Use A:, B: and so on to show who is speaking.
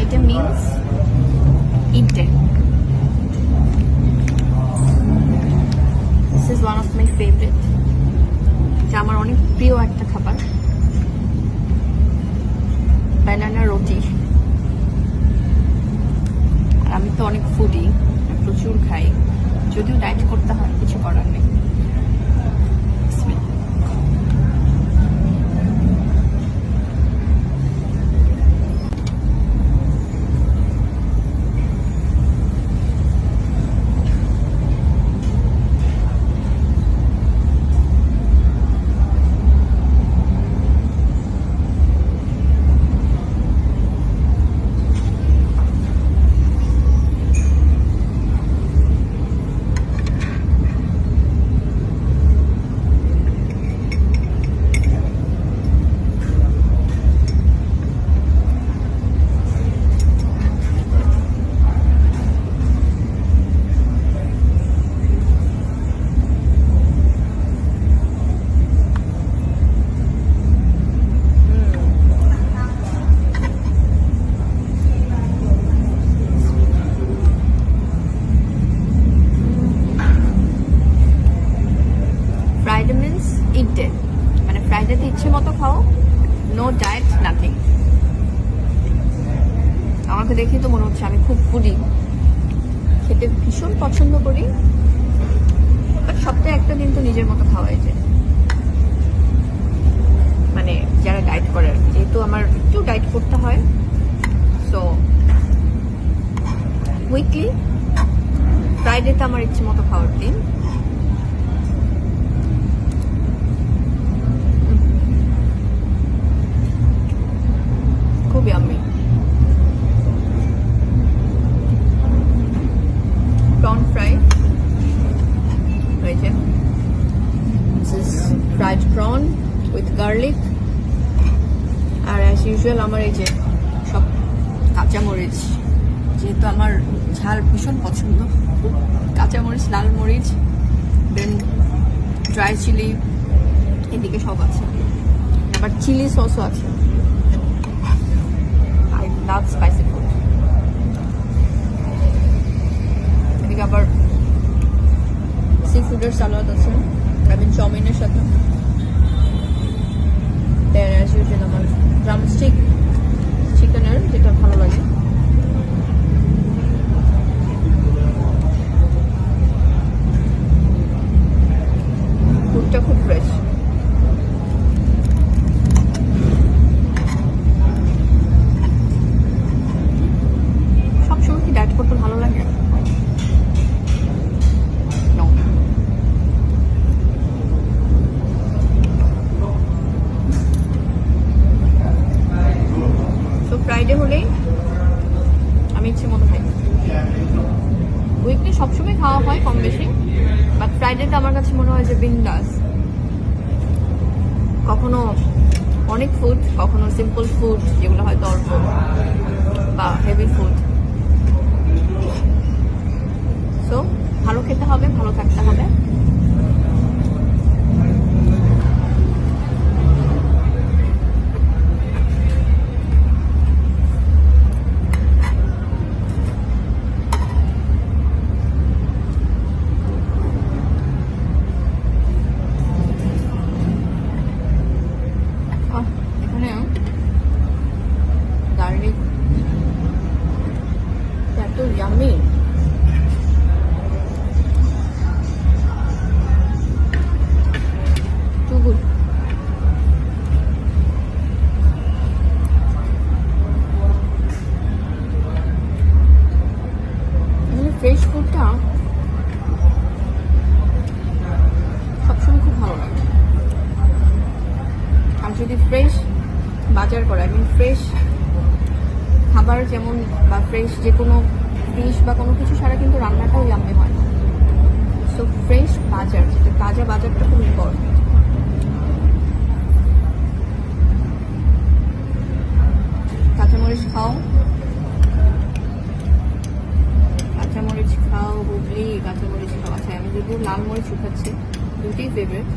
A: item means eat day. This is one of my favorite. যা আমার অনেক প্রিয় একটা খাবার, বানানা রুটি। আর আমি তো অনেক ফুডি, প্রচুর খাই, যদিও ডায়েট করতে হয়, কিছু করার নেই। ফ্রাইডে মিন্স ইট ডে, মানে ফ্রাইডেতে ইচ্ছে মতো খাও, নো ডায়েট, নাথিং। আমাকে দেখে তো মনে হচ্ছে আমি খুব ফুডি, খেতে ভীষণ পছন্দ করি, বাট সপ্তাহে একটা দিন তো নিজের মতো খাওয়াই যায়। মানে যারা ডায়েট করে, যেহেতু আমার একটু ডায়েট করতে হয়, সো উইকলি ফ্রাইডেতে আমার ইচ্ছে মতো খাওয়ার দিন। খুব ইয়াম্মি। prawn fry রয়েছে, this is fried prawn with garlic, আর as usual আমার এই যে সব কাঁচামরিচ, যেহেতু আমার ঝাল ভীষণ পছন্দ, কাঁচামরিচ, লাল মরিচ, দেন ড্রাই চিলি, এদিকে সব আছে, আবার চিলি সসও আছে। I love spicy food. এদিকে আবার সি ফুডের সালাদ আছে, আমি চাউমিনের সাথে। দেন অ্যাজ ইউজুয়াল আমার ড্রামস্টিক চিকেনের, যেটা ভালো লাগে। ফুডটা খুব ফ্রেশ। সবসময় কি ডায়েট করতে ভালো লাগে? No. So ফ্রাইডে হলেই আমি ইচ্ছে মতো খাই। উইকলি সবসময় খাওয়া হয় কম বেশি, বাট ফ্রাইডেটা আমার কাছে মনে হয় যে বিন্দাস। কখনো অনেক ফুড, কখনো সিম্পল ফুড, যেগুলো হয়তো অল্প, বা হেভি ফুড। সো ভালো খেতে হবে, ভালো থাকতে হবে। এখানে গার্লিক এত ইয়াম্মি। Too good. ফ্রেশ ফুডটা সবসময় খুব ভালো লাগে। আর যদি ফ্রেশ বাজার করা, আই মিন ফ্রেশ খাবার, যেমন বা ফ্রেশ যে কোনো ফিশ বা কোনো কিছু ছাড়া কিন্তু রান্নাটাও ইয়াম্মি হয় না। সো ফ্রেশ বাজার, যেটা তাজা বাজারটা খুব ইম্পর্টেন্ট। কাঁচামরিচ খাও, কাঁচামরিচ খাও, বুবলি কাঁচামরিচ খাও। আচ্ছা, আমি যদিও লাল মরিচ শুকাচ্ছি, দুটোই ফেভারিট।